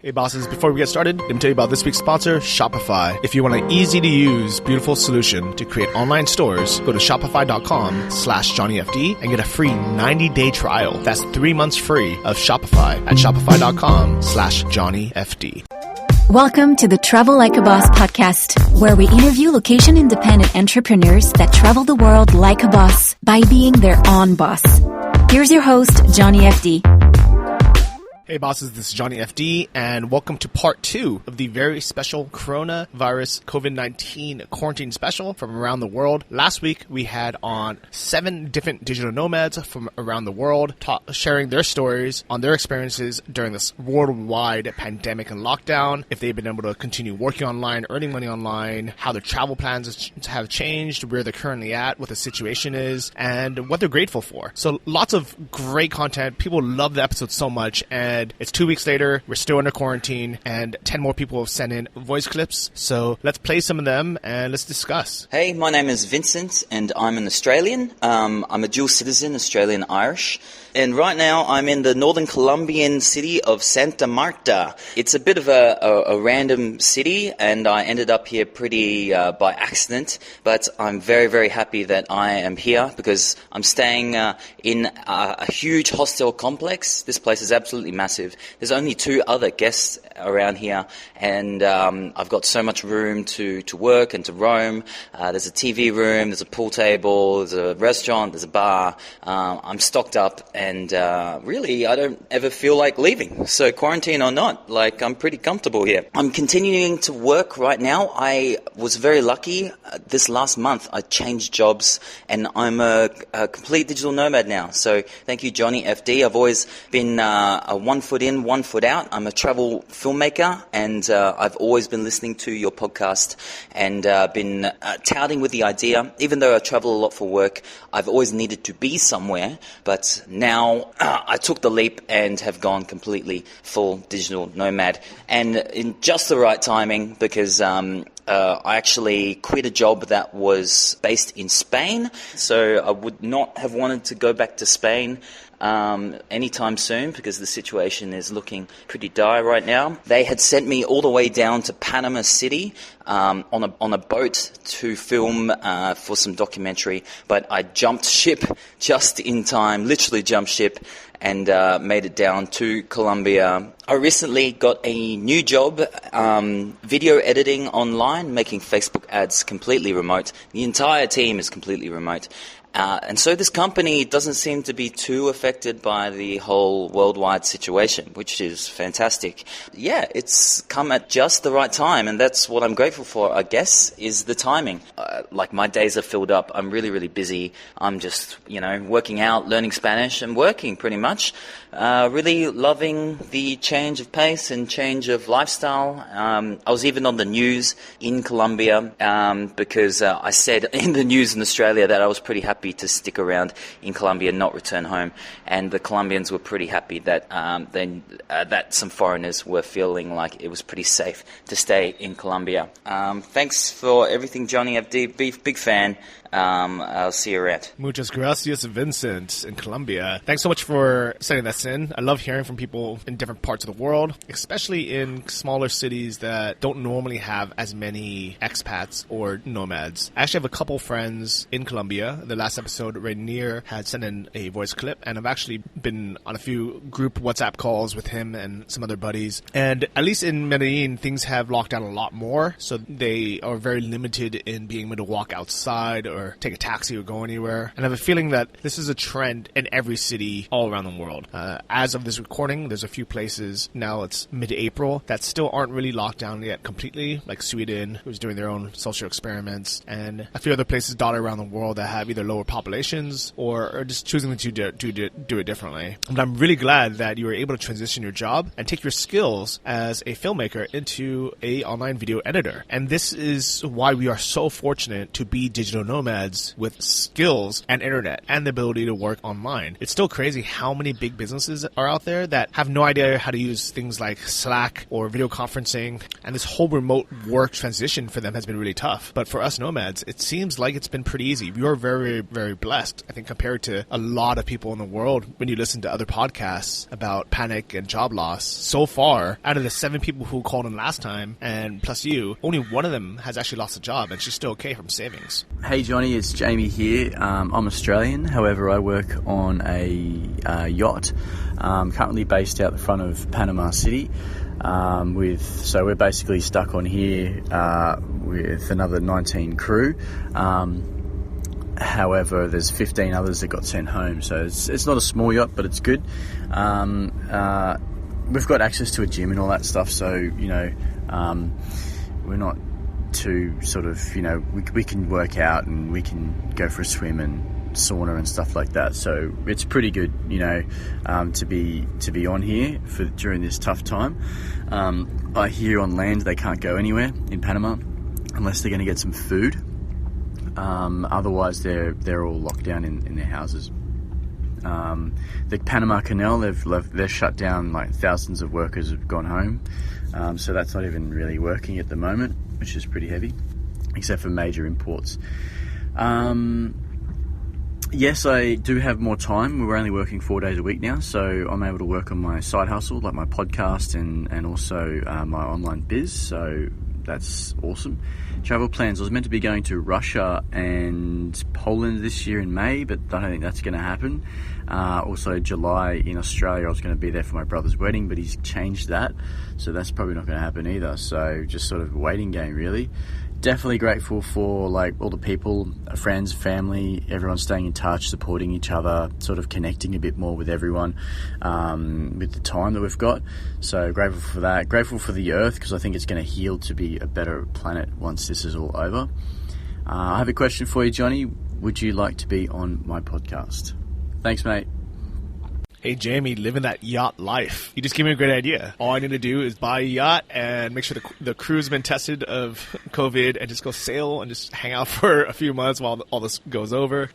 Hey bosses, before we get started, let me tell you about this week's sponsor, Shopify. If you want an easy-to-use, beautiful solution to create online stores, go to shopify.com/JohnnyFD and get a free 90-day trial. That's 3 months free of Shopify at shopify.com/JohnnyFD. Welcome to the Travel Like a Boss podcast, where we interview location-independent entrepreneurs that travel the world like a boss by being their own boss. Here's your host, Johnny FD. Hey bosses, this is Johnny FD, and welcome to part 2 of the very special coronavirus COVID-19 quarantine special from around the world. Last week, we had on 7 different digital nomads from around the world sharing their stories on their experiences during this worldwide pandemic and lockdown, if they've been able to continue working online, earning money online, how their travel plans have changed, where they're currently at, what the situation is, and what they're grateful for. So lots of great content. People love the episode so much, and it's 2 weeks later, we're still under quarantine, and 10 more people have sent in voice clips. So let's play some of them and let's discuss. Hey, my name is Vincent, and I'm an Australian. I'm a dual citizen, Australian-Irish. And right now, I'm in the northern Colombian city of Santa Marta. It's a bit of a random city, and I ended up here pretty by accident. But I'm very, very happy that I am here because I'm staying in a huge hostel complex. This place is absolutely massive. There's only 2 other guests around here, and I've got so much room to work and to roam. There's a TV room, there's a pool table, there's a restaurant, there's a bar. I'm stocked up. And really, I don't ever feel like leaving. So quarantine or not, I'm pretty comfortable here. I'm continuing to work right now. I was very lucky. This last month, I changed jobs, and I'm a complete digital nomad now. So thank you, Johnny FD. I've always been a 1 foot in, 1 foot out. I'm a travel filmmaker, and I've always been listening to your podcast and been touting with the idea. Even though I travel a lot for work, I've always needed to be somewhere, but now I took the leap and have gone completely full digital nomad, and in just the right timing because I actually quit a job that was based in Spain, so I would not have wanted to go back to Spain anytime soon because the situation is looking pretty dire right now. They had sent me all the way down to Panama City on a boat to film for some documentary, but I jumped ship just in time, literally jumped ship, and made it down to Colombia. I recently got a new job, video editing online, making Facebook ads completely remote. The entire team is completely remote. And so this company doesn't seem to be too affected by the whole worldwide situation, which is fantastic. Yeah, it's come at just the right time, and that's what I'm grateful for, I guess, is the timing. My days are filled up. I'm really, really busy. I'm just, working out, learning Spanish, and working pretty much. Really loving the change of pace and change of lifestyle. I was even on the news in Colombia because I said in the news in Australia that I was pretty happy to stick around in Colombia and not return home, and the Colombians were pretty happy that that some foreigners were feeling like it was pretty safe to stay in Colombia. Thanks for everything, Johnny FD. Big fan. I'll see you around. Muchas gracias, Vincent, in Colombia. Thanks so much for sending that in. I love hearing from people in different parts of the world, especially in smaller cities that don't normally have as many expats or nomads. I actually have a couple friends in Colombia. The last episode, Rainier had sent in a voice clip, and I've actually been on a few group WhatsApp calls with him and some other buddies. And at least in Medellin, things have locked down a lot more, so they are very limited in being able to walk outside or take a taxi or go anywhere. And I have a feeling that this is a trend in every city all around the world. As of this recording, there's a few places, now it's mid-April, that still aren't really locked down yet completely, like Sweden, who's doing their own social experiments, and a few other places dotted around the world that have either lower populations or are just choosing to do it differently. But I'm really glad that you were able to transition your job and take your skills as a filmmaker into a online video editor. And this is why we are so fortunate to be digital nomads. nomads with skills and internet and the ability to work online. It's still crazy how many big businesses are out there that have no idea how to use things like Slack or video conferencing, and this whole remote work transition for them has been really tough. But for us nomads, it seems like it's been pretty easy. We are very, very blessed, I think, compared to a lot of people in the world. When you listen to other podcasts about panic and job loss, so far, out of the 7 people who called in last time, and plus you, only one of them has actually lost a job, and she's still okay from savings. Hey Johnny, it's Jamie here. I'm Australian, however I work on a yacht, currently based out the front of Panama City. So we're basically stuck on here with another 19 crew. However, there's 15 others that got sent home, so it's not a small yacht, but it's good. We've got access to a gym and all that stuff, so we're not too sort of we can work out and we can go for a swim and sauna and stuff like that. So it's pretty good, to be on here during this tough time. I hear on land they can't go anywhere in Panama unless they're going to get some food. Otherwise, they're all locked down in their houses. The Panama Canal, they're shut down. Like thousands of workers have gone home, so that's not even really working at the moment, which is pretty heavy, except for major imports. Yes, I do have more time. We're only working 4 days a week now, so I'm able to work on my side hustle, like my podcast and also my online biz, so that's awesome. Travel plans, I was meant to be going to Russia and Poland this year in May, but I don't think that's going to happen. Also July in Australia, I was going to be there for my brother's wedding, but he's changed that, so that's probably not going to happen either. So just sort of a waiting game, really. Definitely grateful for all the people, friends, family, everyone staying in touch, supporting each other, sort of connecting a bit more with everyone with the time that we've got. So grateful for that. Grateful for the earth, because I think it's going to heal to be a better planet once this is all over. I have a question for you, Johnny. Would you like to be on my podcast? Thanks, mate. Hey, Jamie, living that yacht life. You just gave me a great idea. All I need to do is buy a yacht and make sure the crew's been tested of COVID and just go sail and just hang out for a few months while all this goes over.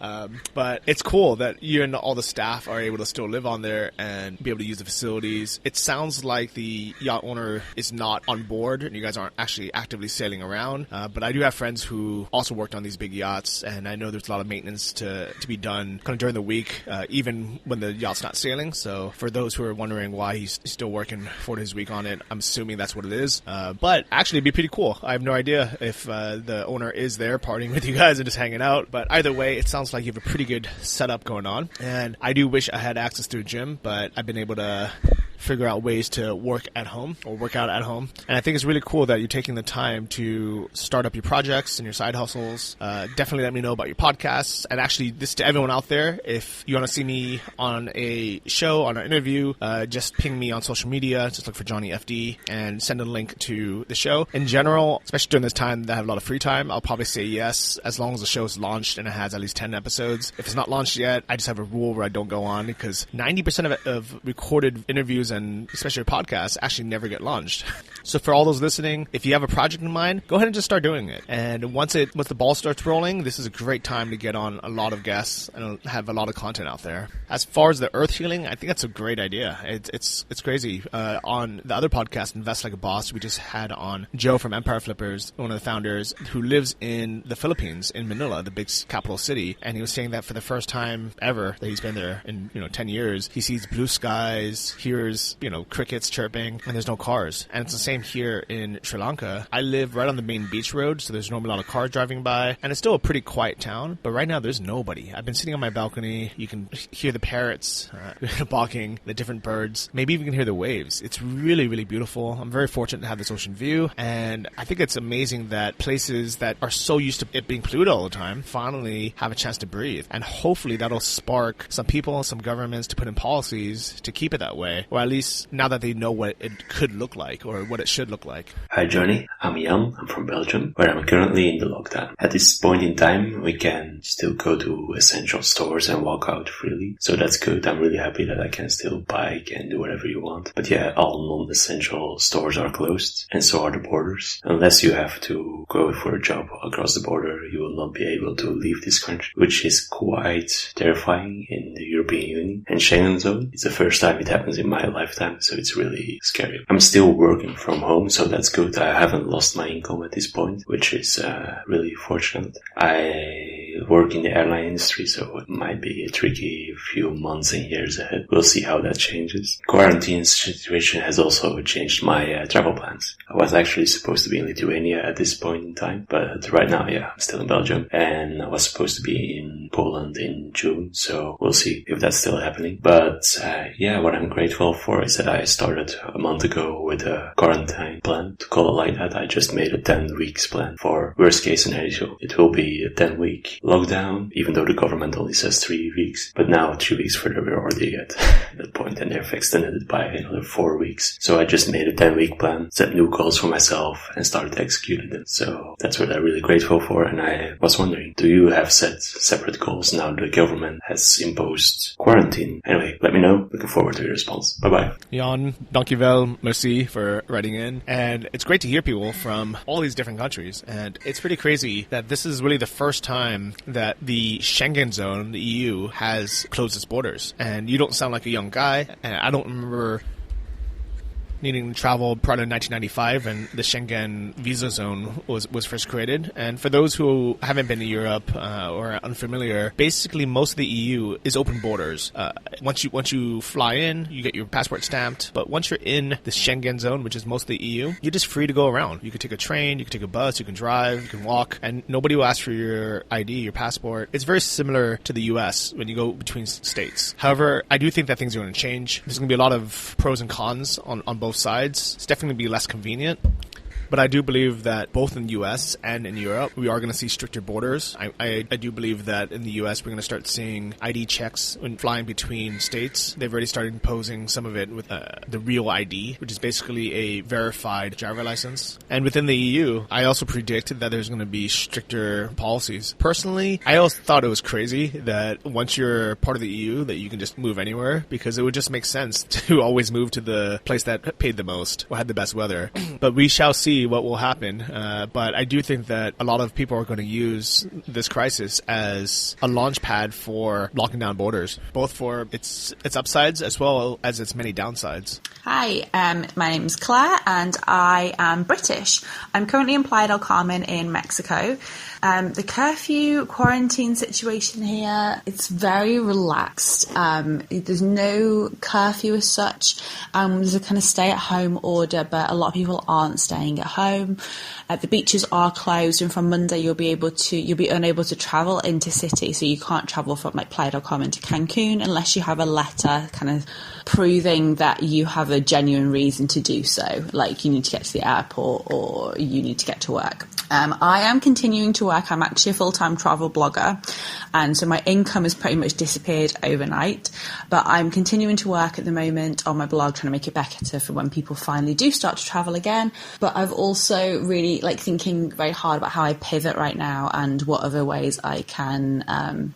But it's cool that you and all the staff are able to still live on there and be able to use the facilities. It sounds like the yacht owner is not on board and you guys aren't actually actively sailing around. But I do have friends who also worked on these big yachts, and I know there's a lot of maintenance to be done kind of during the week, even when the yacht's not sailing. So for those who are wondering why he's still working 4 days a week on it, I'm assuming that's what it is. But actually, it'd be pretty cool. I have no idea if the owner is there partying with you guys and just hanging out. But either way, it sounds like you have a pretty good setup going on. And I do wish I had access to a gym, but I've been able to figure out ways to work at home or work out at home. And I think it's really cool that you're taking the time to start up your projects and your side hustles. Definitely let me know about your podcasts. And actually, this to everyone out there, if you want to see me on a show, on an interview, just ping me on social media. Just look for Johnny FD and send a link to the show. In general, especially during this time that I have a lot of free time, I'll probably say yes as long as the show is launched and it has at least 10 episodes. If it's not launched yet, I just have a rule where I don't go on, because 90% of recorded interviews and especially podcasts actually never get launched. So for all those listening, if you have a project in mind, go ahead and just start doing it. And once the ball starts rolling, this is a great time to get on a lot of guests and have a lot of content out there. As far as the earth healing, I think that's a great idea. It's crazy. On the other podcast, Invest Like a Boss, we just had on Joe from Empire Flippers, one of the founders, who lives in the Philippines, in Manila, the big capital city. And he was saying that for the first time ever that he's been there in 10 years, he sees blue skies, hears crickets chirping, and there's no cars. And it's the same here in Sri Lanka. I live right on the main beach road, so there's normally a lot of cars driving by, and it's still a pretty quiet town, but right now there's nobody. I've been sitting on my balcony. You can hear the parrots barking, the different birds. Maybe even can hear the waves. It's really, really beautiful. I'm very fortunate to have this ocean view, and I think it's amazing that places that are so used to it being polluted all the time finally have a chance to breathe. And hopefully that'll spark some people, some governments to put in policies to keep it that way, or at least now that they know what it could look like or what it should look like. Hi Johnny, I'm Jan, I'm from Belgium, where I'm currently in the lockdown. At this point in time, we can still go to essential stores and walk out freely, so that's good. I'm really happy that I can still bike and do whatever you want. But yeah, all non-essential stores are closed, and so are the borders. Unless you have to go for a job across the border, you will not be able to leave this country, which is quite terrifying in the European Union and Schengen zone. It's the first time it happens in my lifetime, so it's really scary. I'm still working from home, so that's good. I haven't lost my income at this point, which is really fortunate. I work in the airline industry, so it might be a tricky few months and years ahead. We'll see how that changes. Quarantine situation has also changed my travel plans. I was actually supposed to be in Lithuania at this point in time, but right now, yeah, I'm still in Belgium, and I was supposed to be in Poland in June, so we'll see if that's still happening. But yeah, what I'm grateful for is that I started a month ago with a quarantine plan, to call it like that. I just made a 10 weeks plan for worst case scenario. It will be a 10-week lockdown, even though the government only says 3 weeks. But now 3 weeks further, we're already at that point, and they've extended it by another 4 weeks. So I just made a 10-week plan, set new goals for myself, and started executing them. So that's what I'm really grateful for. And I was wondering, do you have set separate goals now the government has imposed quarantine? Anyway, let me know. Looking forward to your response. Bye-bye. Jan, dankjewel, merci for writing in. And it's great to hear people from all these different countries. And it's pretty crazy that this is really the first time that the Schengen zone, the EU, has closed its borders. And you don't sound like a young guy. And I don't remember needing to travel prior to 1995 and the Schengen visa zone was first created. And for those who haven't been to Europe or are unfamiliar, basically most of the EU is open borders. Once you fly in, you get your passport stamped. But once you're in the Schengen zone, which is most of the EU, you're just free to go around. You can take a train, you can take a bus, you can drive, you can walk, and nobody will ask for your ID, your passport. It's very similar to the US when you go between states. However, I do think that things are going to change. There's going to be a lot of pros and cons on both sides. It's definitely going to be less convenient. But I do believe that both in the U.S. and in Europe, we are going to see stricter borders. I do believe that in the U.S., we're going to start seeing ID checks when flying between states. They've already started imposing some of it with the real ID, which is basically a verified driver license. And within the EU, I also predicted that there's going to be stricter policies. Personally, I always thought it was crazy that once you're part of the EU, that you can just move anywhere, because it would just make sense to always move to the place that paid the most or had the best weather. But we shall see what will happen. But I do think that a lot of people are going to use this crisis as a launch pad for locking down borders, both for its upsides as well as its many downsides. Hi, my name's Claire and I am British. I'm currently in Playa del Carmen in Mexico. The curfew quarantine situation here, it's very relaxed. There's no curfew as such. There's a kind of stay-at-home order, but a lot of people aren't staying at home. The beaches are closed, and from Monday you'll be unable to travel into city, so you can't travel from like Playa del Carmen to Cancun unless you have a letter kind of proving that you have a genuine reason to do so, like you need to get to the airport or you need to get to work. I am continuing to work. I'm actually a full-time travel blogger, and so my income has pretty much disappeared overnight, but I'm continuing to work at the moment on my blog, trying to make it better for when people finally do start to travel again. But I've also really thinking very hard about how I pivot right now and what other ways I can kind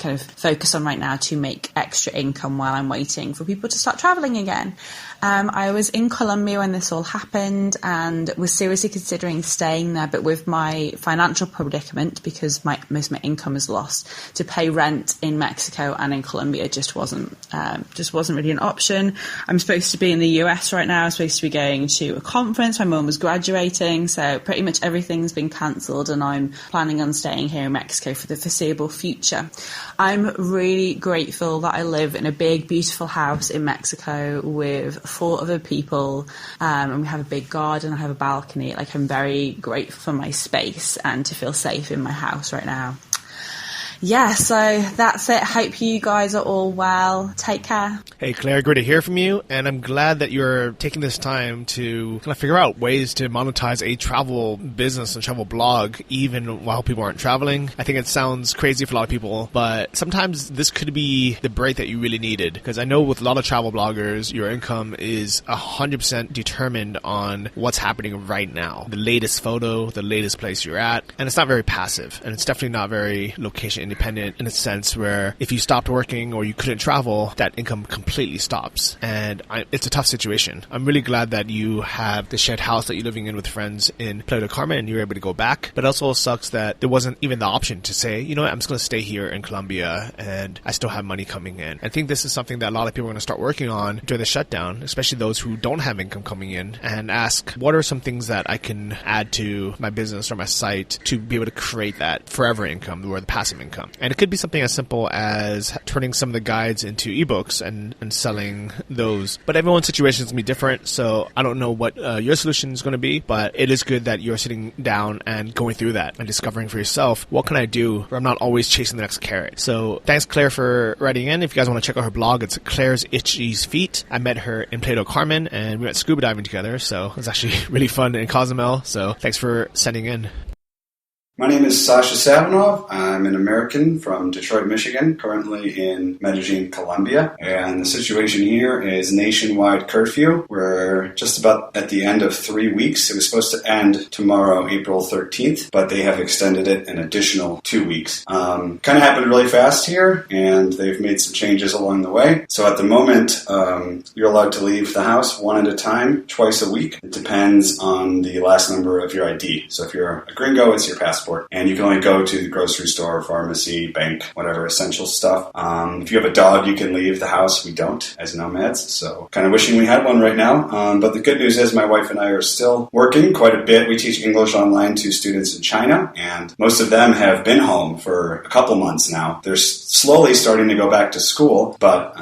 of focus on right now to make extra income while I'm waiting for people to start traveling again. I was in Colombia when this all happened and was seriously considering staying there, but with my financial predicament, because most of my income is lost, to pay rent in Mexico and in Colombia just wasn't really an option. I'm supposed to be in the US right now. I'm supposed to be going to a conference. My mum was graduating, so pretty much everything's been cancelled, and I'm planning on staying here in Mexico for the foreseeable future. I'm really grateful that I live in a big, beautiful house in Mexico with 4 other people, and we have a big garden. I have a balcony. I'm very grateful for my space and to feel safe in my house right now. Yeah, so that's it. Hope you guys are all well. Take care. Hey, Claire, great to hear from you. And I'm glad that you're taking this time to kind of figure out ways to monetize a travel business and travel blog, even while people aren't traveling. I think it sounds crazy for a lot of people, but sometimes this could be the break that you really needed. Because I know with a lot of travel bloggers, your income is 100% determined on what's happening right now. The latest photo, the latest place you're at. And it's not very passive. And it's definitely not very location independent in a sense where if you stopped working or you couldn't travel, that income completely stops. And it's a tough situation. I'm really glad that you have the shared house that you're living in with friends in Playa del Carmen and you're able to go back. But it also sucks that there wasn't even the option to say, you know what, I'm just going to stay here in Colombia and I still have money coming in. I think this is something that a lot of people are going to start working on during the shutdown, especially those who don't have income coming in, and ask, what are some things that I can add to my business or my site to be able to create that forever income or the passive income? And it could be something as simple as turning some of the guides into ebooks and selling those. But everyone's situation is going to be different, so I don't know what your solution is going to be, but it is good that you're sitting down and going through that and discovering for yourself, what can I do where I'm not always chasing the next carrot? So thanks, Claire, for writing in. If you guys want to check out her blog, it's Claire's Itchy's Feet. I met her in Playa del Carmen and we went scuba diving together, so it was actually really fun in Cozumel. So thanks for sending in. My name is Sasha Savinov. I'm an American from Detroit, Michigan, currently in Medellin, Colombia. And the situation here is nationwide curfew. We're just about at the end of 3 weeks. It was supposed to end tomorrow, April 13th, but they have extended it an additional 2 weeks. Kind of happened really fast here, and they've made some changes along the way. So at the moment, you're allowed to leave the house one at a time, twice a week. It depends on the last number of your ID. So if you're a gringo, it's your passport. And you can only go to the grocery store, pharmacy, bank, whatever essential stuff. If you have a dog, you can leave the house. We don't, as nomads. So kind of wishing we had one right now. But the good news is my wife and I are still working quite a bit. We teach English online to students in China, and most of them have been home for a couple months now. They're slowly starting to go back to school, but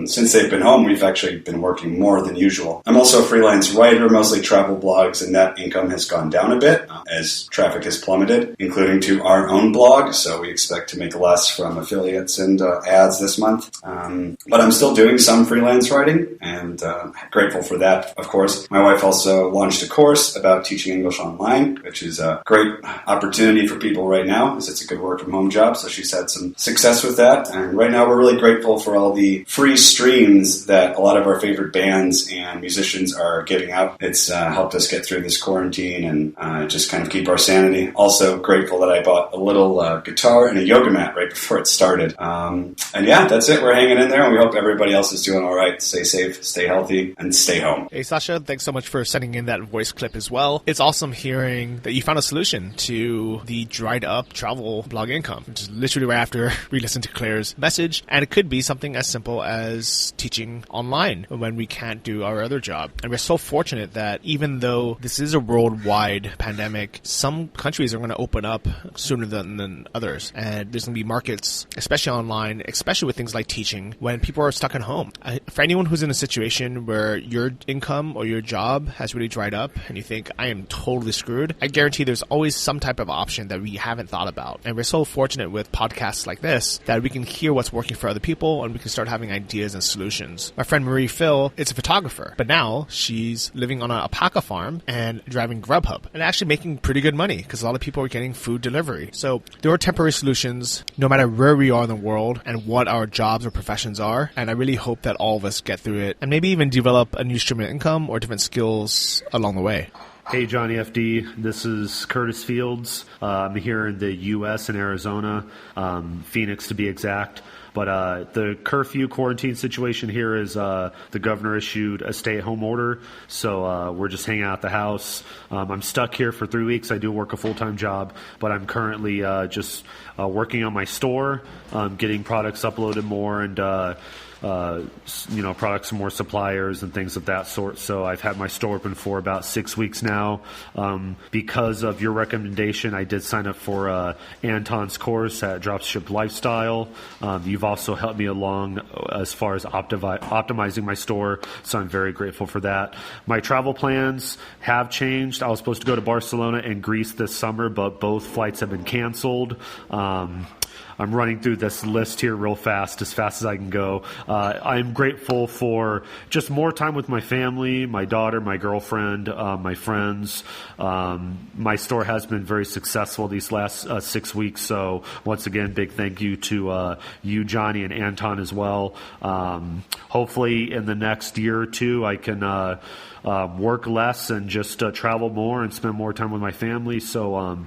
since they've been home, we've actually been working more than usual. I'm also a freelance writer, mostly travel blogs, and that income has gone down a bit as traffic has plummeted, including to our own blog, so we expect to make less from affiliates and ads this month. But I'm still doing some freelance writing, and grateful for that, of course. My wife also launched a course about teaching English online, which is a great opportunity for people right now, because it's a good work-from-home job, so she's had some success with that. And right now we're really grateful for all the free streams that a lot of our favorite bands and musicians are giving out. It's helped us get through this quarantine and just kind of keep our sanity. Also grateful that I bought a little guitar and a yoga mat right before it started. And yeah, that's it. We're hanging in there, and we hope everybody else is doing all right. Stay safe, stay healthy, and stay home. Hey, Sasha, thanks so much for sending in that voice clip as well. It's awesome hearing that you found a solution to the dried up travel blog income, which is literally right after we listened to Claire's message. And it could be something as simple as teaching online when we can't do our other job. And we're so fortunate that even though this is a worldwide pandemic, some countries are going to open up sooner than others. And there's going to be markets, especially online, especially with things like teaching, when people are stuck at home. For anyone who's in a situation where your income or your job has really dried up and you think, I am totally screwed, I guarantee there's always some type of option that we haven't thought about. And we're so fortunate with podcasts like this that we can hear what's working for other people and we can start having ideas and solutions. My friend Marie Phil is a photographer, but now she's living on an alpaca farm and driving Grubhub and actually making pretty good money because a lot of people are getting food delivery. So there are temporary solutions no matter where we are in the world and what our jobs or professions are. And I really hope that all of us get through it and maybe even develop a new stream of income or different skills along the way. Hey, Johnny FD. This is Curtis Fields. I'm here in the U.S. in Arizona, Phoenix to be exact. But the curfew quarantine situation here is the governor issued a stay-at-home order, so we're just hanging out at the house. I'm stuck here for 3 weeks. I do work a full-time job, but I'm currently just working on my store, getting products uploaded more, and products from more suppliers and things of that sort. So I've had my store open for about 6 weeks now. Because of your recommendation, I did sign up for Anton's course at Dropship Lifestyle. You've also helped me along as far as optimizing my store, so I'm very grateful for that. My travel plans have changed. I was supposed to go to Barcelona and Greece this summer, but both flights have been canceled. I'm running through this list here real fast, as I can go. I'm grateful for just more time with my family, my daughter, my girlfriend, my friends. My store has been very successful these last 6 weeks. So once again, big thank you to you, Johnny, and Anton as well. Hopefully in the next year or two, I can work less and just travel more and spend more time with my family. So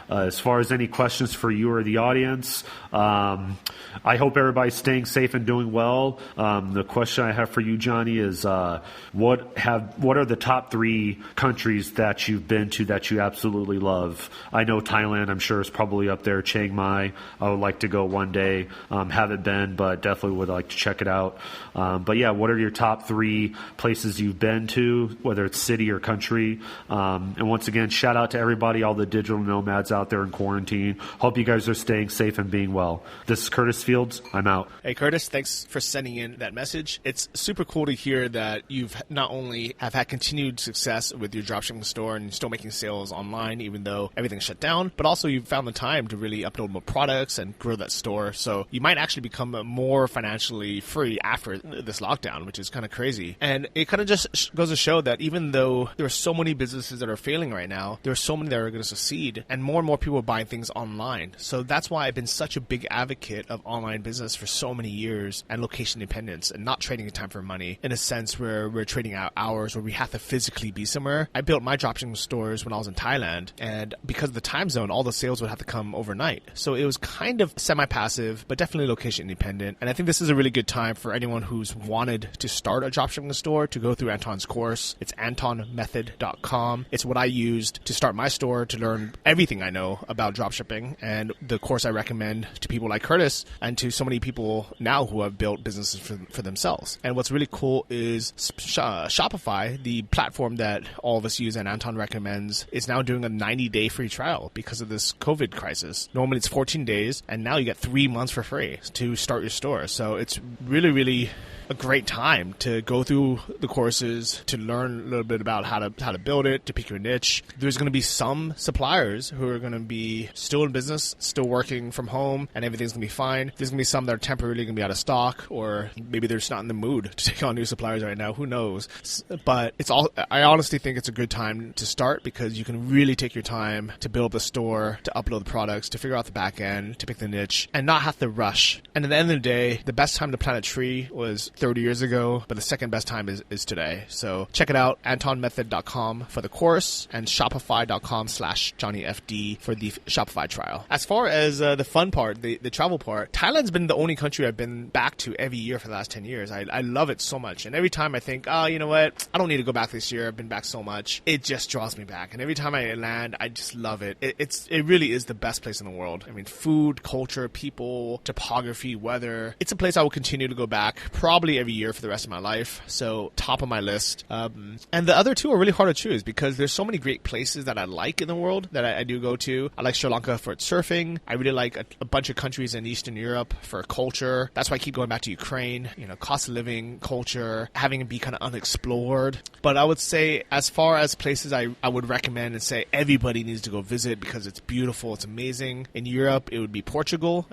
as far as any questions for you or the audience, I hope everybody's staying safe and doing well. The question I have for you, Johnny, is what are the top 3 countries that you've been to that you absolutely love? I know Thailand, I'm sure, is probably up there. Chiang Mai, I would like to go one day. Haven't been, but definitely would like to check it out. But yeah, what are your top 3 places you've been to, whether it's city or country? And once again, shout out to everybody, all the digital nomads out there in quarantine. Hope you guys are staying safe and being well. This is Curtis Fields. I'm out. Hey, Curtis, thanks for sending in that message. It's super cool to hear that you've not only have had continued success with your dropshipping store and still making sales online, even though everything's shut down, but also you've found the time to really upload more products and grow that store. So you might actually become more financially free after this lockdown, which is kind of crazy. And it kind of just goes to show that even though there are so many businesses that are failing right now, there are so many that are going to succeed, and more people are buying things online. So that's why I've been such a big advocate of online business for so many years and location independence and not trading time for money in a sense where we're trading out hours where we have to physically be somewhere. I built my dropshipping stores when I was in Thailand, and because of the time zone, all the sales would have to come overnight. So it was kind of semi-passive, but definitely location independent. And I think this is a really good time for anyone who's wanted to start a dropshipping store to go through Anton's course. It's antonmethod.com. It's what I used to start my store, to learn everything I know about dropshipping, and the course I recommend to people like Curtis and to so many people now who have built businesses for themselves. And what's really cool is Shopify, the platform that all of us use and Anton recommends, is now doing a 90-day free trial because of this COVID crisis. Normally it's 14 days, and now you get 3 months for free to start your store. So it's really, really a great time to go through the courses, to learn a little bit about how to build it, to pick your niche. There's going to be some suppliers who are going to be still in business, still working from home, and everything's going to be fine. There's going to be some that are temporarily going to be out of stock, or maybe they're just not in the mood to take on new suppliers right now. Who knows? But I honestly think it's a good time to start because you can really take your time to build the store, to upload the products, to figure out the back end, to pick the niche, and not have to rush. And at the end of the day, the best time to plant a tree was 30 years ago, but the second best time is today. So check it out, antonmethod.com for the course and shopify.com/JohnnyFD for the Shopify trial. As far as the fun part, the travel part, Thailand's been the only country I've been back to every year for the last 10 years. I love it so much. And every time I think, oh, you know what? I don't need to go back this year. I've been back so much. It just draws me back. And every time I land, I just love it. It really is the best place in the world. I mean, food, culture, people, topography, weather. It's a place I will continue to go back probably every year for the rest of my life. So top of my list. And the other two are really hard to choose because there's so many great places that I like in the world that I do go to. I like Sri Lanka for its surfing. I really like a bunch of countries in Eastern Europe for culture. That's why I keep going back to Ukraine, cost of living, culture, having it be kind of unexplored. But I would say as far as places I would recommend and say everybody needs to go visit because it's beautiful, it's amazing. In Europe, it would be Portugal.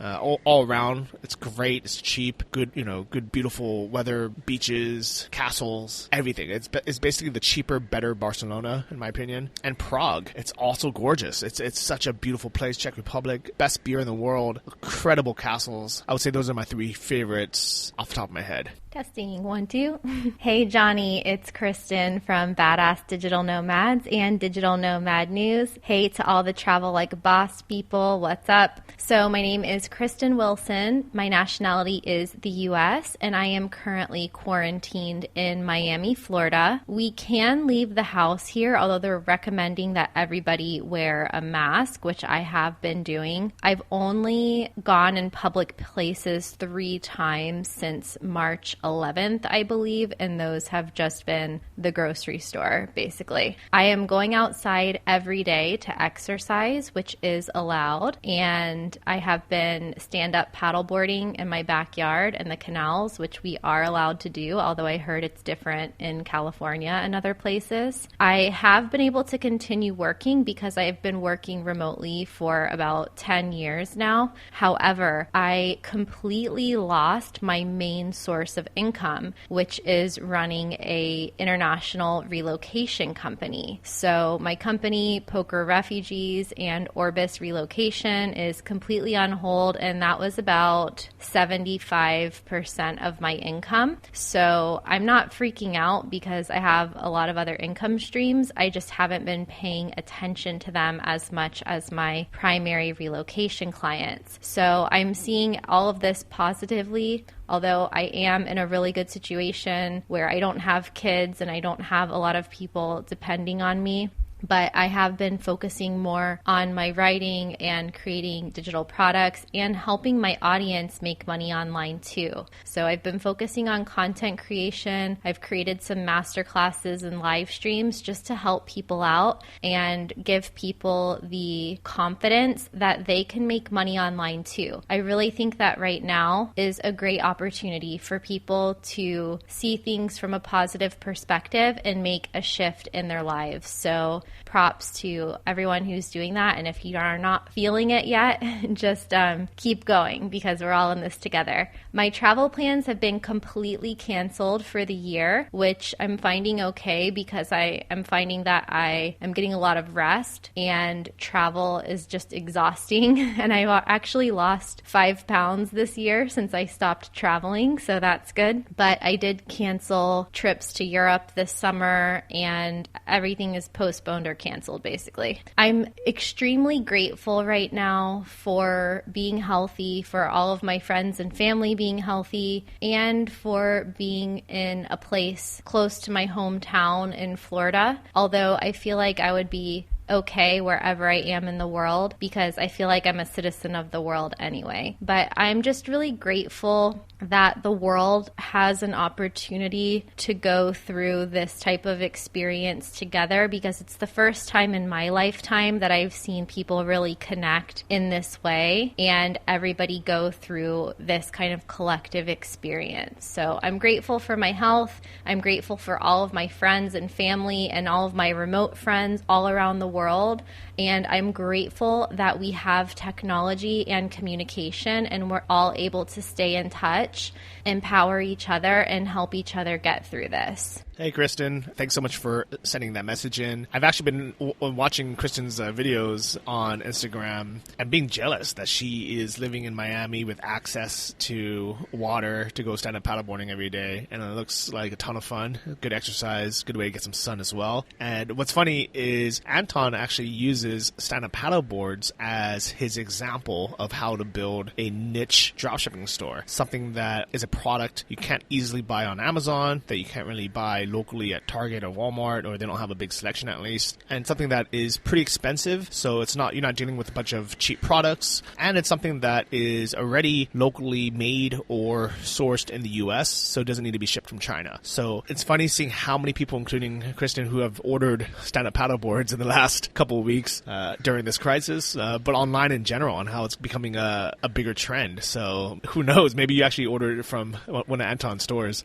All around, it's great, it's cheap, good, good, beautiful weather, beaches, castles, everything. It's basically the cheaper, better Barcelona, in my opinion. And Prague, it's also gorgeous. It's such a beautiful place. Czech Republic, best beer in the world, incredible castles. I would say those are my 3 favorites off the top of my head. Testing, 1, 2. Hey, Johnny, it's Kristen from Badass Digital Nomads and Digital Nomad News. Hey to all the Travel Like a Boss people, what's up? So my name is Kristen Wilson. My nationality is the U.S., and I am currently quarantined in Miami, Florida. We can leave the house here, although they're recommending that everybody wear a mask, which I have been doing. I've only gone in public places 3 times since March 11th, I believe, and those have just been the grocery store, basically. I am going outside every day to exercise, which is allowed, and I have been stand-up paddleboarding in my backyard and the canals, which we are allowed to do, although I heard it's different in California and other places. I have been able to continue working because I've been working remotely for about 10 years now. However, I completely lost my main source of income, which is running a international relocation company. So my company, Poker Refugees and Orbis Relocation, is completely on hold, and that was about 75% of my income. So I'm not freaking out because I have a lot of other income streams. I just haven't been paying attention to them as much as my primary relocation clients. So I'm seeing all of this positively, although I am in a really good situation where I don't have kids and I don't have a lot of people depending on me. But I have been focusing more on my writing and creating digital products and helping my audience make money online too. So I've been focusing on content creation. I've created some masterclasses and live streams just to help people out and give people the confidence that they can make money online too. I really think that right now is a great opportunity for people to see things from a positive perspective and make a shift in their lives. So props to everyone who's doing that. And if you are not feeling it yet, just keep going because we're all in this together. My travel plans have been completely canceled for the year, which I'm finding okay because I am finding that I am getting a lot of rest and travel is just exhausting. And I actually lost 5 pounds this year since I stopped traveling, so that's good. But I did cancel trips to Europe this summer and everything is postponed or canceled basically. I'm extremely grateful right now for being healthy, for all of my friends and family being healthy, and for being in a place close to my hometown in Florida. Although I feel like I would be okay wherever I am in the world because I feel like I'm a citizen of the world anyway. But I'm just really grateful that the world has an opportunity to go through this type of experience together because it's the first time in my lifetime that I've seen people really connect in this way and everybody go through this kind of collective experience. So I'm grateful for my health. I'm grateful for all of my friends and family and all of my remote friends all around the world. And I'm grateful that we have technology and communication and we're all able to stay in touch, empower each other, and help each other get through this. Hey, Kristen. Thanks so much for sending that message in. I've actually been watching Kristen's videos on Instagram and being jealous that she is living in Miami with access to water to go stand up paddleboarding every day. And it looks like a ton of fun, good exercise, good way to get some sun as well. And what's funny is Anton actually uses stand up paddleboards as his example of how to build a niche dropshipping store, something that is a product you can't easily buy on Amazon, that you can't really buy locally at Target or Walmart, or they don't have a big selection at least, and something that is pretty expensive. So you're not dealing with a bunch of cheap products, and it's something that is already locally made or sourced in the US, so it doesn't need to be shipped from China. So it's funny seeing how many people, including Kristen, who have ordered stand-up paddleboards in the last couple of weeks during this crisis, but online in general, and how it's becoming a bigger trend. So who knows, maybe you actually ordered it from one of Anton's stores.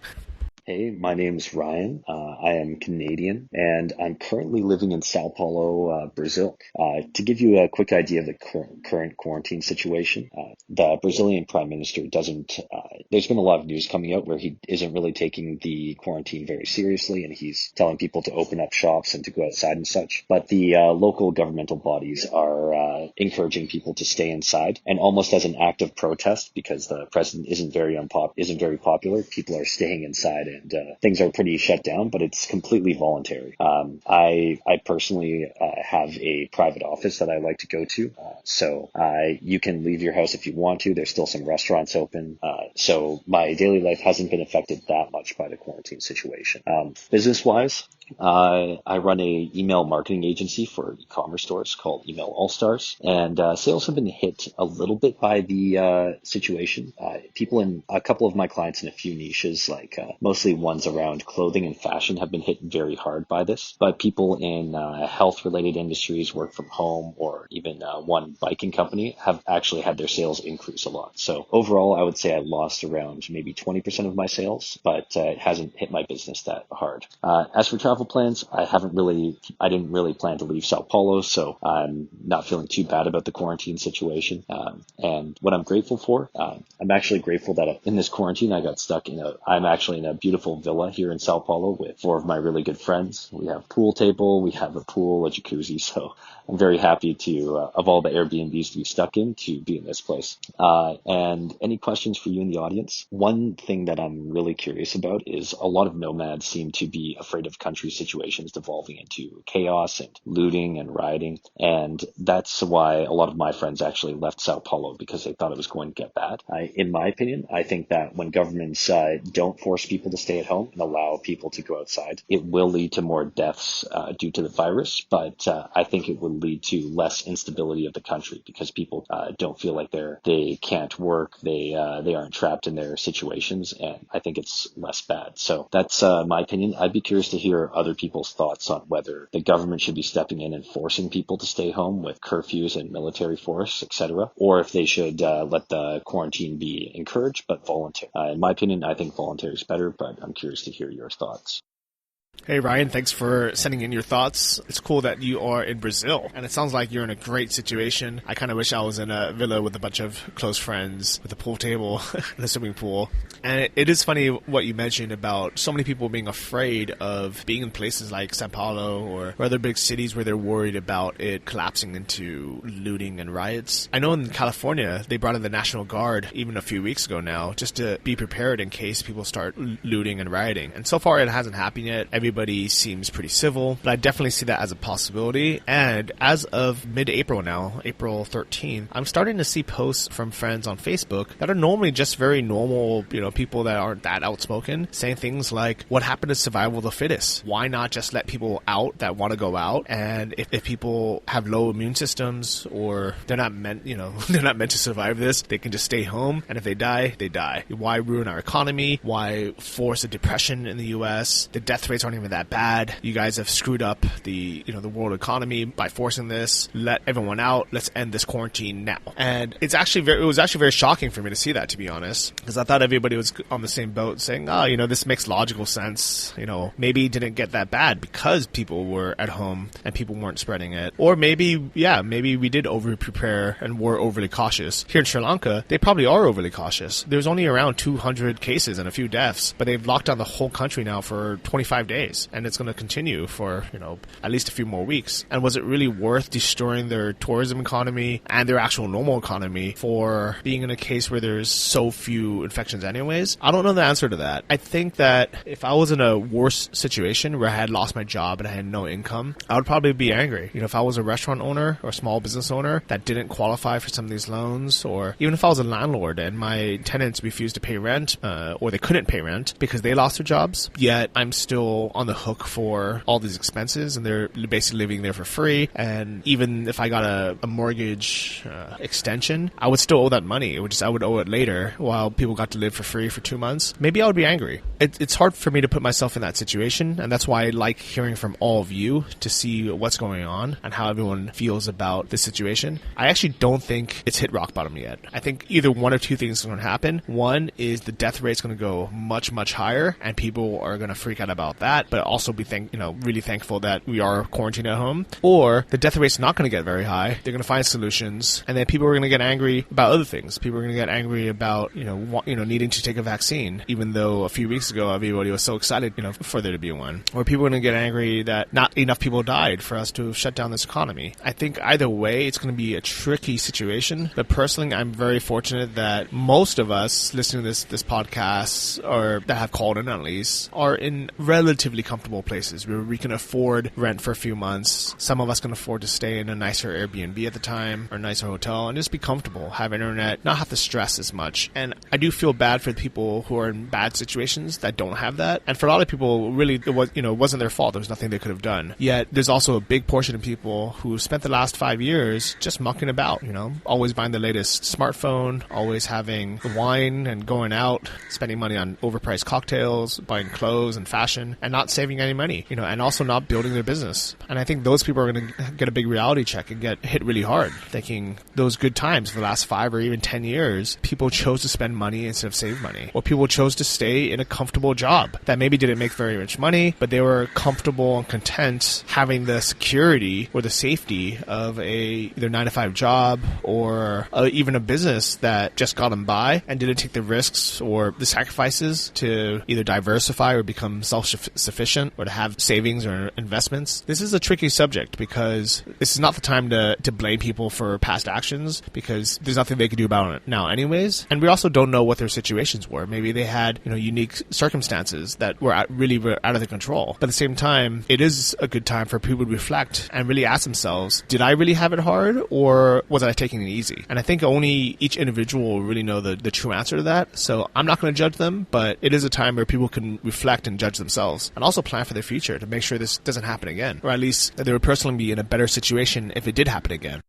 Hey, my name's Ryan. I am Canadian, and I'm currently living in Sao Paulo, Brazil. To give you a quick idea of the current quarantine situation, the Brazilian Prime Minister there's been a lot of news coming out where he isn't really taking the quarantine very seriously, and he's telling people to open up shops and to go outside and such. But the local governmental bodies are encouraging people to stay inside, and almost as an act of protest, because the president isn't very popular, people are staying inside and things are pretty shut down, but it's completely voluntary. I personally have a private office that I like to go to, so you can leave your house if you want to. There's still some restaurants open, so my daily life hasn't been affected that much by the quarantine situation. Business-wise, I run a email marketing agency for e-commerce stores called Email All-Stars, and sales have been hit a little bit by the situation. People in a couple of my clients in a few niches, like mostly ones around clothing and fashion, have been hit very hard by this. But people in health-related industries, work from home, or even one biking company have actually had their sales increase a lot. So overall, I would say I lost around maybe 20% of my sales, but it hasn't hit my business that hard. As for travel plans, I didn't really plan to leave Sao Paulo, so I'm not feeling too bad about the quarantine situation. And what I'm grateful for, I'm actually grateful that in this quarantine, I got stuck I'm actually in a beautiful villa here in Sao Paulo with 4 of my really good friends. We have a pool table, we have a pool, a jacuzzi, so I'm very happy to, of all the Airbnbs to be stuck in, to be in this place. And any questions for you in the audience? One thing that I'm really curious about is a lot of nomads seem to be afraid of country situations devolving into chaos and looting and rioting. And that's why a lot of my friends actually left Sao Paulo, because they thought it was going to get bad. In my opinion, I think that when governments don't force people to stay at home and allow people to go outside, it will lead to more deaths due to the virus. But I think it will lead to less instability of the country, because people don't feel like they can't work, they aren't trapped in their situations, and I think it's less bad. So that's my opinion. I'd be curious to hear other people's thoughts on whether the government should be stepping in and forcing people to stay home with curfews and military force, etc., or if they should let the quarantine be encouraged but voluntary. In my opinion, I think voluntary is better, but I'm curious to hear your thoughts. Hey, Ryan, thanks for sending in your thoughts. It's cool that you are in Brazil, and it sounds like you're in a great situation. I kind of wish I was in a villa with a bunch of close friends with a pool table and a swimming pool. And it is funny what you mentioned about so many people being afraid of being in places like Sao Paulo or other big cities where they're worried about it collapsing into looting and riots. I know in California, they brought in the National Guard even a few weeks ago now, just to be prepared in case people start looting and rioting. And so far, it hasn't happened yet. Everybody seems pretty civil, but I definitely see that as a possibility. And as of mid-April now, April 13th, I'm starting to see posts from friends on Facebook that are normally just very normal, people that aren't that outspoken, saying things like, what happened to survival of the fittest? Why not just let people out that want to go out? And if people have low immune systems, or they're not meant, they're not meant to survive this, they can just stay home. And if they die, they die. Why ruin our economy? Why force a depression in the U.S.? The death rates aren't even that bad. You guys have screwed up the world economy by forcing this. Let everyone out. Let's end this quarantine now. And it was actually very shocking for me to see that, to be honest, because I thought everybody was on the same boat saying, this makes logical sense. Maybe it didn't get that bad because people were at home and people weren't spreading it. Or maybe we did over prepare and were overly cautious. Here in Sri Lanka, they probably are overly cautious. There's only around 200 cases and a few deaths, but they've locked down the whole country now for 25 days. And it's going to continue for, at least a few more weeks. And was it really worth destroying their tourism economy and their actual normal economy for being in a case where there's so few infections anyways? I don't know the answer to that. I think that if I was in a worse situation where I had lost my job and I had no income, I would probably be angry. If I was a restaurant owner or a small business owner that didn't qualify for some of these loans, or even if I was a landlord and my tenants refused to pay rent, or they couldn't pay rent because they lost their jobs, yet I'm still on the hook for all these expenses and they're basically living there for free. And even if I got a mortgage extension, I would still owe that money. I would owe it later while people got to live for free for 2 months. Maybe I would be angry. It's hard for me to put myself in that situation, and that's why I like hearing from all of you to see what's going on and how everyone feels about this situation. I actually don't think it's hit rock bottom yet. I think either one or two things are going to happen. One is the death rate's going to go much, much higher, and people are going to freak out about that. that, but also be really thankful that we are quarantined at home. Or the death rate's not going to get very high. They're going to find solutions, and then people are going to get angry about other things. People are going to get angry about needing to take a vaccine, even though a few weeks ago everybody was so excited for there to be one. Or people are going to get angry that not enough people died for us to shut down this economy. I think either way, it's going to be a tricky situation. But personally, I'm very fortunate that most of us listening to this podcast, or that have called in at least, are in relatively comfortable places where we can afford rent for a few months. Some of us can afford to stay in a nicer Airbnb at the time, or a nicer hotel, and just be comfortable, have internet, not have to stress as much. And I do feel bad for the people who are in bad situations that don't have that. And for a lot of people, really, it wasn't their fault. There was nothing they could have done. Yet there's also a big portion of people who spent the last 5 years just mucking about, always buying the latest smartphone, always having wine and going out, spending money on overpriced cocktails, buying clothes and fashion, and not saving any money, and also not building their business. And I think those people are going to get a big reality check and get hit really hard, thinking those good times for the last 5 or even 10 years, people chose to spend money instead of save money. Or people chose to stay in a comfortable job that maybe didn't make very much money, but they were comfortable and content having the security or the safety of either 9-to-5 job or even a business that just got them by and didn't take the risks or the sacrifices to either diversify or become self-sufficient or to have savings or investments. This is a tricky subject because this is not the time to blame people for past actions, because there's nothing they can do about it now anyways. And we also don't know what their situations were. Maybe they had unique circumstances that were really out of their control. But at the same time, it is a good time for people to reflect and really ask themselves, did I really have it hard, or was I taking it easy? And I think only each individual will really know the true answer to that. So I'm not going to judge them, but it is a time where people can reflect and judge themselves and also plan for their future to make sure this doesn't happen again, or at least that they would personally be in a better situation if it did happen again.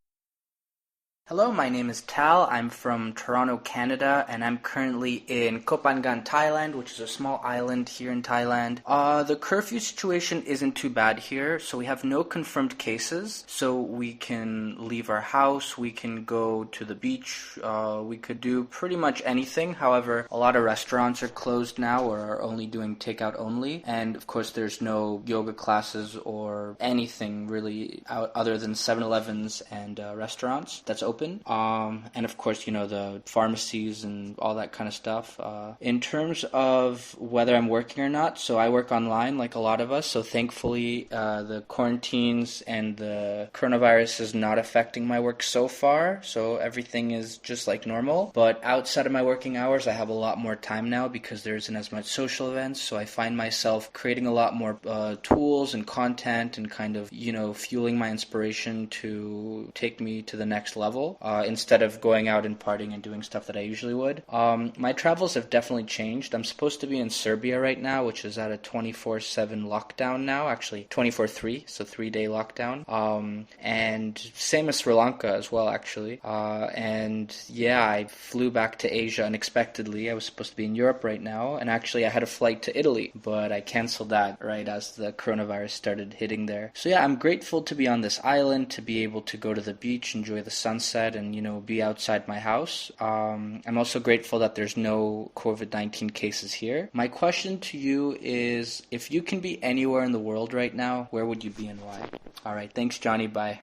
Hello, my name is Tal. I'm from Toronto, Canada, and I'm currently in Koh Phangan, Thailand, which is a small island here in Thailand. The curfew situation isn't too bad here, so we have no confirmed cases, so we can leave our house, we can go to the beach, we could do pretty much anything. However, a lot of restaurants are closed now or are only doing takeout only, and of course there's no yoga classes or anything really other than 7-Elevens and restaurants that's open. And of course, the pharmacies and all that kind of stuff. In terms of whether I'm working or not, so I work online like a lot of us, so thankfully the quarantines and the coronavirus is not affecting my work so far, so everything is just like normal. But outside of my working hours, I have a lot more time now because there isn't as much social events, so I find myself creating a lot more tools and content and kind of, fueling my inspiration to take me to the next level. Instead of going out and partying and doing stuff that I usually would. My travels have definitely changed. I'm supposed to be in Serbia right now, which is at a 24/7 lockdown now, actually 24/3, so 3-day lockdown. And same as Sri Lanka as well, actually. And yeah, I flew back to Asia unexpectedly. I was supposed to be in Europe right now, and actually I had a flight to Italy, but I canceled that right as the coronavirus started hitting there. So yeah, I'm grateful to be on this island, to be able to go to the beach, enjoy the sunset, and be outside my house. I'm also grateful that there's no COVID-19 cases here. My question to you is, if you can be anywhere in the world right now, where would you be and why? All right, thanks, Johnny. Bye.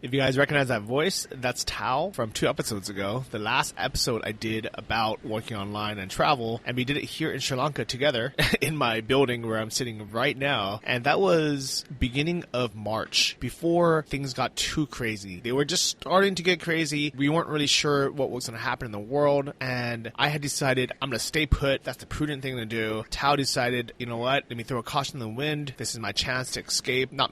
If you guys recognize that voice, that's Tao from 2 episodes ago. The last episode I did about working online and travel, and we did it here in Sri Lanka together in my building where I'm sitting right now. And that was beginning of March, before things got too crazy. They were just starting to get crazy. We weren't really sure what was going to happen in the world, and I had decided I'm going to stay put. That's the prudent thing to do. Tao decided, you know what, let me throw a caution in the wind. This is my chance to escape, not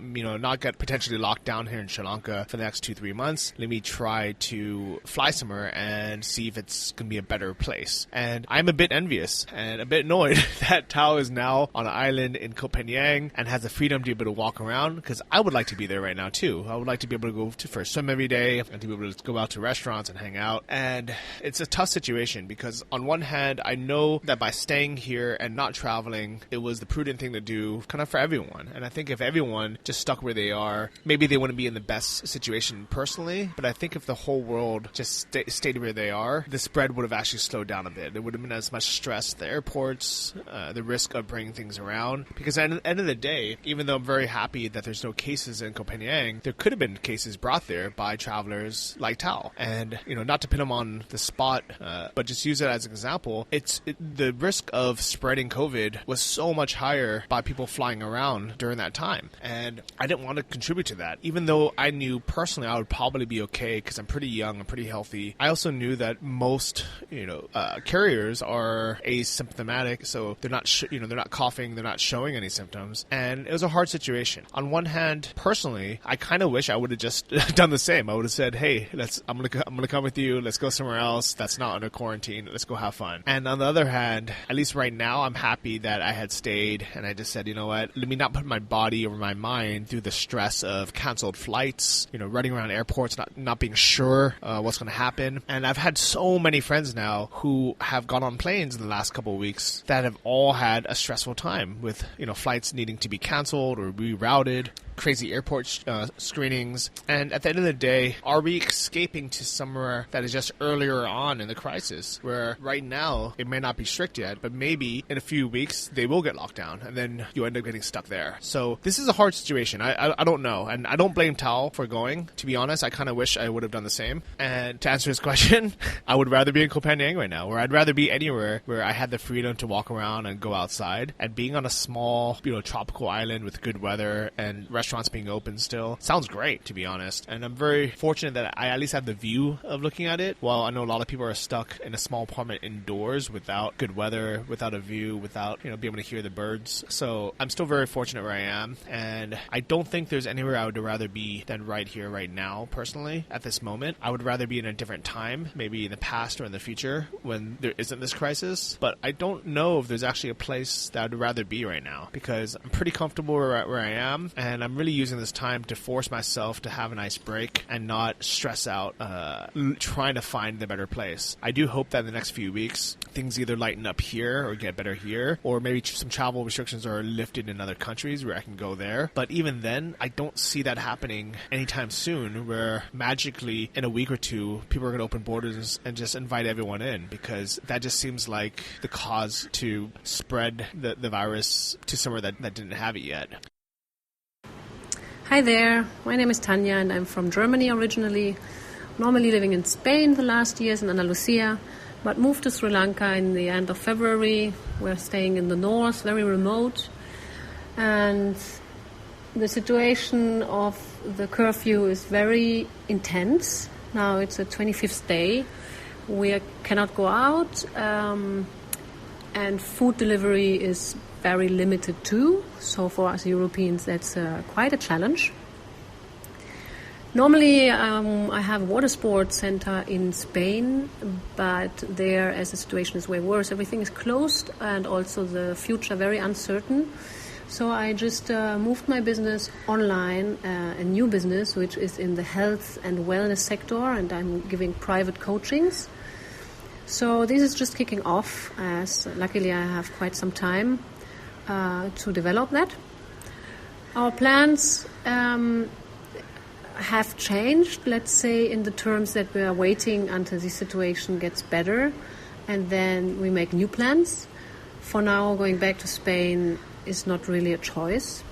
get potentially locked down here in Sri Lanka for the next 2-3 months. Let me try to fly somewhere and see if it's going to be a better place. And I'm a bit envious and a bit annoyed that Tao is now on an island in Koh Phangan and has the freedom to be able to walk around, because I would like to be there right now too. I would like to be able to go for a swim every day and to be able to go out to restaurants and hang out. And it's a tough situation because on one hand, I know that by staying here and not traveling, it was the prudent thing to do kind of for everyone. And I think if everyone just stuck where they are, maybe they wouldn't be in the best situation situation personally, but I think if the whole world just stayed where they are, the spread would have actually slowed down a bit. There would have been as much stress at the airports, the risk of bringing things around. Because at the end of the day, even though I'm very happy that there's no cases in Copenhagen, there could have been cases brought there by travelers like Tal. And, not to pin them on the spot, but just use it as an example, the risk of spreading COVID was so much higher by people flying around during that time. And I didn't want to contribute to that. Even though I knew personally I would probably be okay because I'm pretty young, I'm pretty healthy. I also knew that most, carriers are asymptomatic, so they're not, they're not coughing, they're not showing any symptoms. And it was a hard situation. On one hand, personally, I kind of wish I would have just done the same. I would have said, hey, I'm gonna come with you. Let's go somewhere else that's not under quarantine. Let's go have fun. And on the other hand, at least right now, I'm happy that I had stayed and I just said, you know what, let me not put my body or my mind through the stress of canceled flights, running around airports, not being sure what's going to happen. And I've had so many friends now who have gone on planes in the last couple of weeks that have all had a stressful time with, flights needing to be canceled or rerouted. Crazy airport screenings. And at the end of the day, are we escaping to somewhere that is just earlier on in the crisis, where right now it may not be strict yet, but maybe in a few weeks they will get locked down and then you end up getting stuck there. So this is a hard situation. I don't know. And I don't blame Tal for going. To be honest, I kind of wish I would have done the same. And to answer his question, I would rather be in Copenhagen right now, or I'd rather be anywhere where I had the freedom to walk around and go outside. And being on a small, tropical island with good weather and restaurants being open still sounds great, to be honest. And I'm very fortunate that I at least have the view of looking at it, while I know a lot of people are stuck in a small apartment indoors without good weather, without a view, without being able to hear the birds. So I'm still very fortunate where I am, and I don't think there's anywhere I would rather be than right here, right now, personally, at this moment. I would rather be in a different time, maybe in the past or in the future when there isn't this crisis, but I don't know if there's actually a place that I'd rather be right now, because I'm pretty comfortable where I am, and I'm really using this time to force myself to have a nice break and not stress out trying to find the better place. I do hope that in the next few weeks things either lighten up here or get better here, or maybe some travel restrictions are lifted in other countries where I can go there. But even then, I don't see that happening anytime soon, where magically in a week or two people are going to open borders and just invite everyone in, because that just seems like the cause to spread the virus to somewhere that didn't have it yet. Hi there, my name is Tanya and I'm from Germany originally, normally living in Spain the last years in Andalusia, but moved to Sri Lanka in the end of February. We're staying in the north, very remote, and the situation of the curfew is very intense. Now it's the 25th day. We cannot go out, and food delivery is very limited too. So for us Europeans, that's quite a challenge. Normally, I have a water sports center in Spain, but there, as the situation is way worse, everything is closed and also the future very uncertain. So I just moved my business online, a new business, which is in the health and wellness sector, and I'm giving private coachings. So this is just kicking off, as luckily I have quite some time to develop that. Our plans have changed, let's say, in the terms that we are waiting until the situation gets better and then we make new plans. For now, going back to Spain is not really a choice.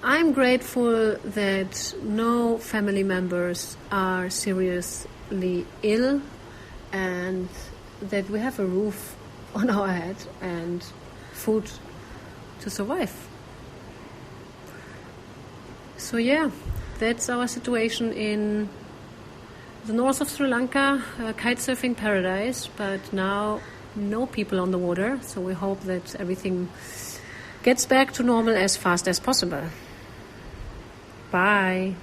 I'm grateful that no family members are seriously ill and that we have a roof on our head and food to survive. So yeah, that's our situation in the north of Sri Lanka, a kitesurfing paradise, but now no people on the water, so we hope that everything gets back to normal as fast as possible. Bye.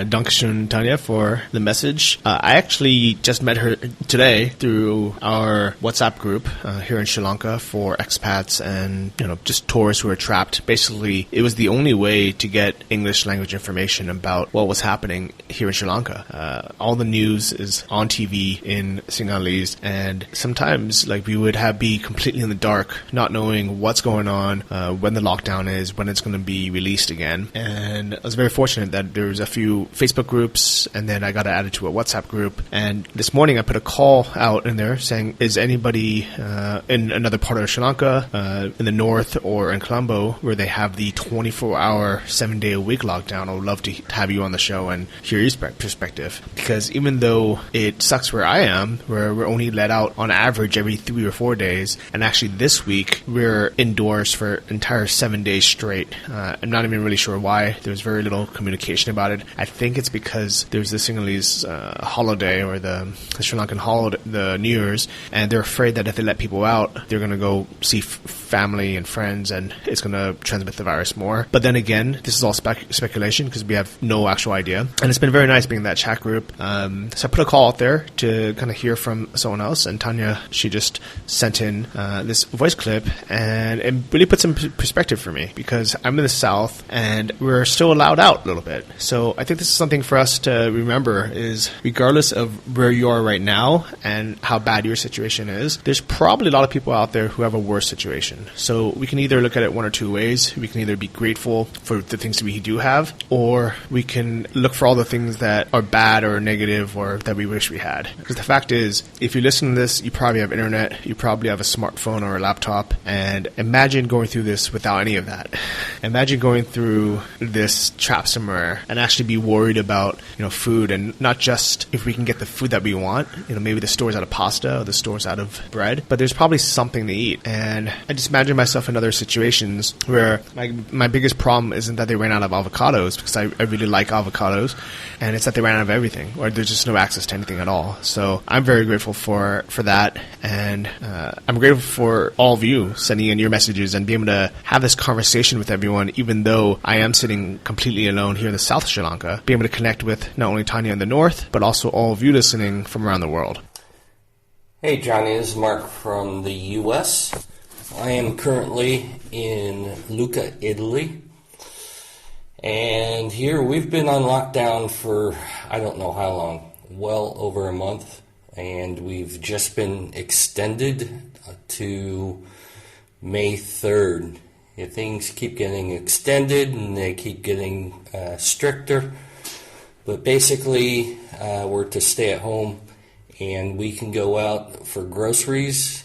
Dankeschön, Tanya, for the message. I actually just met her today through our WhatsApp group here in Sri Lanka for expats and just tourists who are trapped. Basically, it was the only way to get English language information about what was happening here in Sri Lanka. All the news is on TV in Sinhalese, and sometimes we would be completely in the dark, not knowing what's going on, when the lockdown is, when it's going to be released again. And I was very fortunate that there was a few Facebook groups, and then I got added to a WhatsApp group. And this morning I put a call out in there saying, is anybody in another part of Sri Lanka, in the north or in Colombo, where they have the 24-hour, 7-day-a-week lockdown? I would love to have you on the show and hear your perspective. Because even though it sucks where I am, where we're only let out on average every 3 or 4 days, and actually this week we're indoors for entire 7 days straight. I'm not even really sure why. There was very little communication about it. I think it's because there's the Sinhalese holiday, or the Sri Lankan holiday, the New Year's, and they're afraid that if they let people out, they're going to go see family and friends, and it's going to transmit the virus more. But then again, this is all speculation because we have no actual idea. And it's been very nice being in that chat group. So I put a call out there to kind of hear from someone else, and Tanya, she just sent in this voice clip, and it really put some perspective for me, because I'm in the South and we're still allowed out a little bit. So I think this is something for us to remember, is regardless of where you are right now and how bad your situation is, there's probably a lot of people out there who have a worse situation. So we can either look at it one or two ways. We can either be grateful for the things that we do have, or we can look for all the things that are bad or negative or that we wish we had. Because the fact is, if you listen to this, you probably have internet, you probably have a smartphone or a laptop, and imagine going through this without any of that. Imagine going through this trap somewhere and actually be worried about food, and not just if we can get the food that we want. Maybe the store's out of pasta or the store's out of bread, but there's probably something to eat. And I just imagine myself in other situations where my biggest problem isn't that they ran out of avocados, because I really like avocados, and it's that they ran out of everything, or there's just no access to anything at all. So I'm very grateful for that, and I'm grateful for all of you sending in your messages and being able to have this conversation with everyone, even though I am sitting completely alone here in the South of Sri Lanka, being able to connect with not only Tanya in the North, but also all of you listening from around the world. Hey Johnny, this is Mark from the U.S. I am currently in Lucca, Italy. And here we've been on lockdown for I don't know how long, well over a month. And we've just been extended to May 3rd. Things keep getting extended and they keep getting stricter. But basically, we're to stay at home, and we can go out for groceries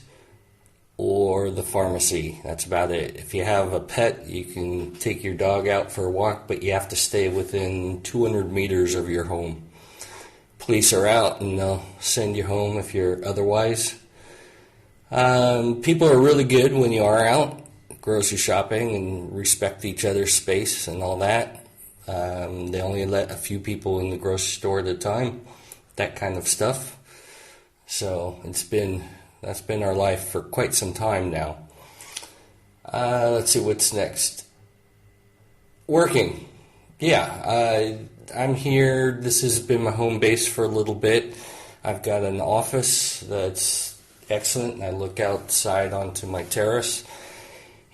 or the pharmacy. That's about it. If you have a pet, you can take your dog out for a walk, but you have to stay within 200 meters of your home. Police are out, and they'll send you home if you're otherwise. People are really good when you are out grocery shopping and respect each other's space and all that. They only let a few people in the grocery store at a time, that kind of stuff. So that's been our life for quite some time now. Let's see what's next. Working. Yeah, I'm here. This has been my home base for a little bit. I've got an office that's excellent. I look outside onto my terrace,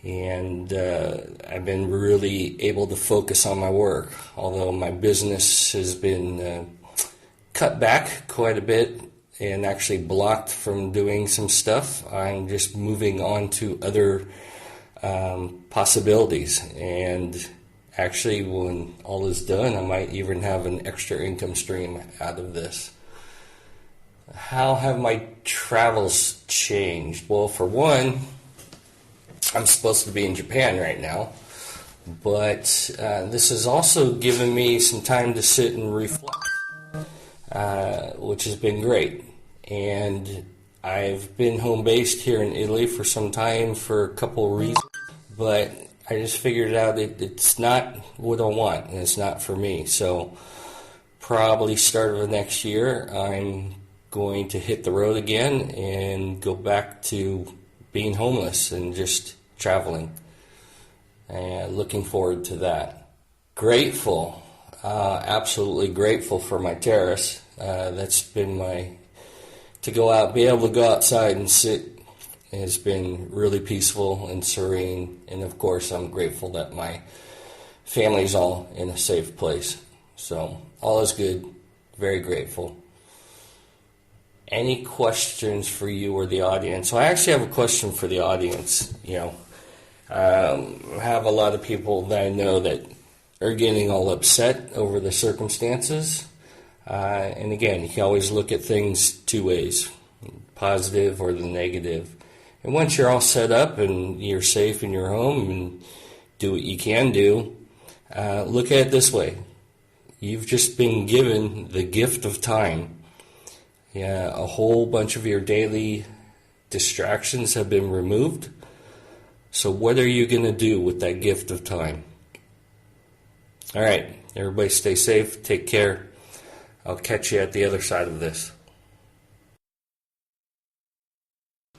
and I've been really able to focus on my work. Although my business has been cut back quite a bit and actually blocked from doing some stuff, I'm just moving on to other possibilities. And actually, when all is done, I might even have an extra income stream out of this. How have my travels changed? Well, for one, I'm supposed to be in Japan right now, but this has also given me some time to sit and reflect, which has been great. And I've been home-based here in Italy for some time for a couple of reasons, but I just figured out it's not what I want, and it's not for me. So probably start of the next year, I'm going to hit the road again and go back to being homeless and just traveling. And looking forward to that. Grateful. Absolutely grateful for my terrace. That's been to go out, be able to go outside and sit has been really peaceful and serene. And of course, I'm grateful that my family's all in a safe place. So all is good. Very grateful. Any questions for you or the audience? So I actually have a question for the audience. I have a lot of people that I know that are getting all upset over the circumstances. And again, you can always look at things two ways, positive or the negative. And once you're all set up and you're safe in your home and do what you can do, look at it this way. You've just been given the gift of time. Yeah, a whole bunch of your daily distractions have been removed. So what are you going to do with that gift of time? All right, everybody stay safe, take care. I'll catch you at the other side of this.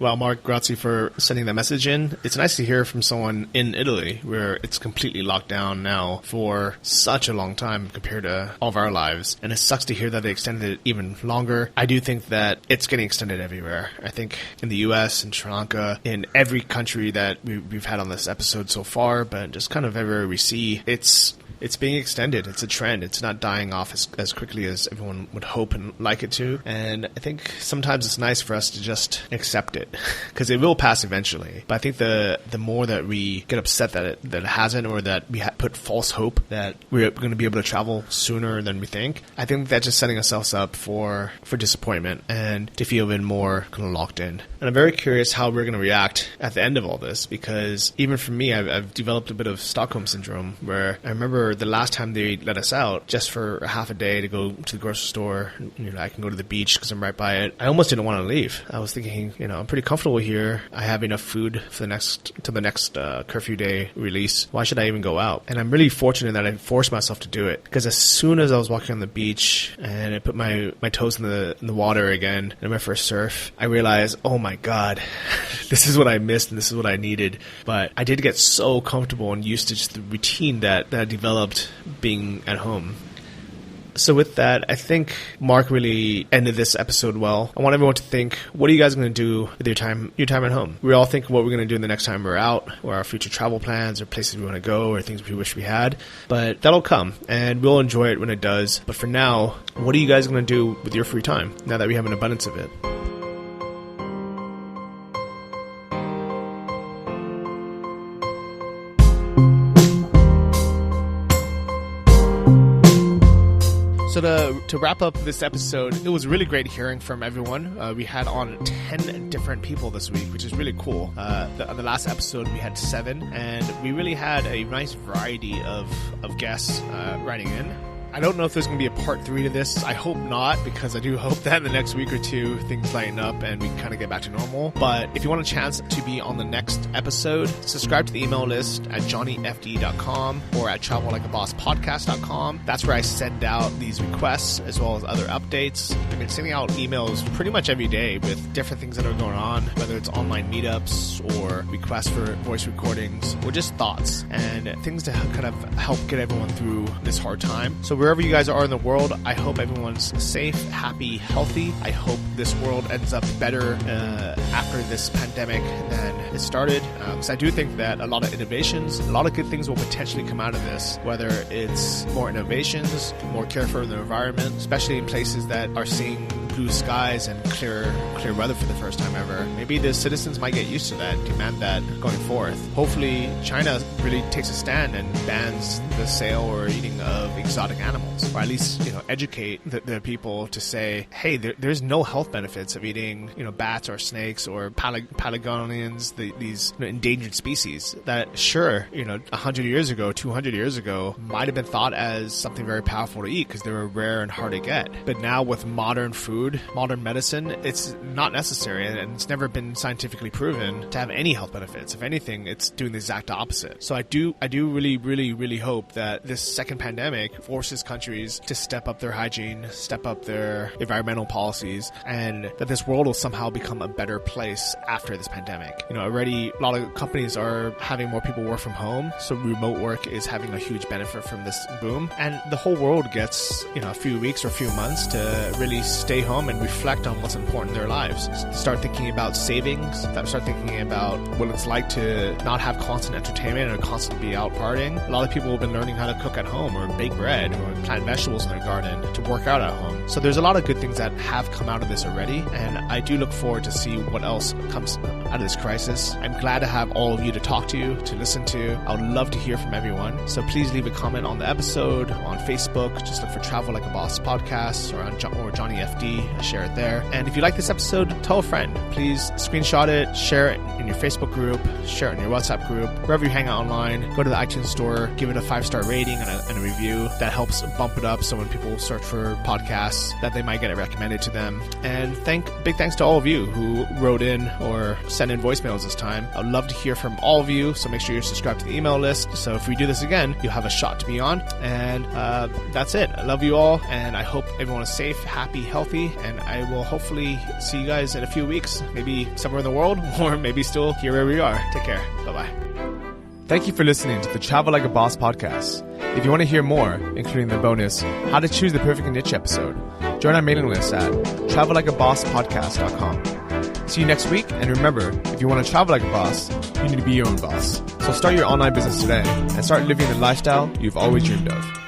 Well, Mark, grazie for sending that message in. It's nice to hear from someone in Italy where it's completely locked down now for such a long time compared to all of our lives. And it sucks to hear that they extended it even longer. I do think that it's getting extended everywhere. I think in the U.S., in Sri Lanka, in every country that we've had on this episode so far, but just kind of everywhere we see, it's being extended. It's a trend. It's not dying off as quickly as everyone would hope and like it to. And I think sometimes it's nice for us to just accept it because it will pass eventually. But I think the more that we get upset that it hasn't, or that we put false hope that we're going to be able to travel sooner than we think, I think that's just setting ourselves up for disappointment and to feel even more kind of locked in. And I'm very curious how we're going to react at the end of all this, because even for me, I've developed a bit of Stockholm syndrome, where I remember the last time they let us out just for half a day to go to the grocery store. I can go to the beach because I'm right by it. I almost didn't want to leave. I was thinking, I'm pretty comfortable here. I have enough food for the next curfew day release. Why should I even go out? And I'm really fortunate that I forced myself to do it, because as soon as I was walking on the beach and I put my toes in the water again and my first surf, I realized, oh my God, this is what I missed and this is what I needed. But I did get so comfortable and used to just the routine that I developed being at home. So with that, I think Mark really ended this episode well. I want everyone to think, what are you guys going to do with your time at home? We all think what we're going to do the next time we're out, or our future travel plans, or places we want to go, or things we wish we had. But that'll come, and we'll enjoy it when it does. But for now, what are you guys going to do with your free time now that we have an abundance of it? So to wrap up this episode, it was really great hearing from everyone. We had on 10 different people this week, which is really cool. On the last episode, we had 7, and we really had a nice variety of guests writing in. I don't know if there's going to be a part 3 to this. I hope not, because I do hope that in the next week or two things lighten up and we kind of get back to normal. But if you want a chance to be on the next episode, subscribe to the email list at johnnyfd.com or at travellikeabosspodcast.com. That's where I send out these requests as well as other updates. I've been sending out emails pretty much every day with different things that are going on, whether it's online meetups or requests for voice recordings or just thoughts and things to kind of help get everyone through this hard time. So wherever you guys are in the world, I hope everyone's safe, happy, healthy. I hope this world ends up better after this pandemic than it started. Because I do think that a lot of innovations, a lot of good things will potentially come out of this, whether it's more innovations, more care for the environment, especially in places that are seeing blue skies and clear weather for the first time ever. Maybe the citizens might get used to that, demand that going forth. Hopefully China really takes a stand and bans the sale or eating of exotic animals, or at least educate the people to say, hey, there's no health benefits of eating bats or snakes or Pelagonians, these endangered species that sure 100 years ago, 200 years ago might have been thought as something very powerful to eat because they were rare and hard to get. But now with modern food food, modern medicine, it's not necessary, and it's never been scientifically proven to have any health benefits. If anything, it's doing the exact opposite. So I do really hope that this second pandemic forces countries to step up their hygiene, step up their environmental policies, and that this world will somehow become a better place after this pandemic. Already a lot of companies are having more people work from home, so remote work is having a huge benefit from this boom, and the whole world gets a few weeks or a few months to really stay home and reflect on what's important in their lives. Start thinking about savings, start thinking about what it's like to not have constant entertainment or constantly be out partying. A lot of people have been learning how to cook at home or bake bread or plant vegetables in their garden to work out at home. So there's a lot of good things that have come out of this already, and I do look forward to see what else comes out of this crisis. I'm glad to have all of you to talk to, to listen to. I would love to hear from everyone. So please leave a comment on the episode, on Facebook. Just look for Travel Like a Boss podcast or Johnny FD. Share it there. And if you like this episode, tell a friend. Please screenshot it, share it in your Facebook group, share it in your WhatsApp group, wherever you hang out online. Go to the iTunes store, give it a 5-star rating and a review. That helps bump it up, so when people search for podcasts, that they might get it recommended to them. And big thanks to all of you who wrote in or sent in voicemails this time. I'd love to hear from all of you, so make sure you're subscribed to the email list. So if we do this again, you'll have a shot to be on. And that's it. I love you all, and I hope everyone is safe, happy, healthy, and I will hopefully see you guys in a few weeks, maybe somewhere in the world, or maybe still here where we are. Take care. Bye-bye. Thank you for listening to the Travel Like a Boss podcast. If you want to hear more, including the bonus How to Choose the Perfect Niche episode, join our mailing list at travellikeabosspodcast.com. See you next week, and remember, if you want to travel like a boss, you need to be your own boss. So start your online business today and start living the lifestyle you've always dreamed of.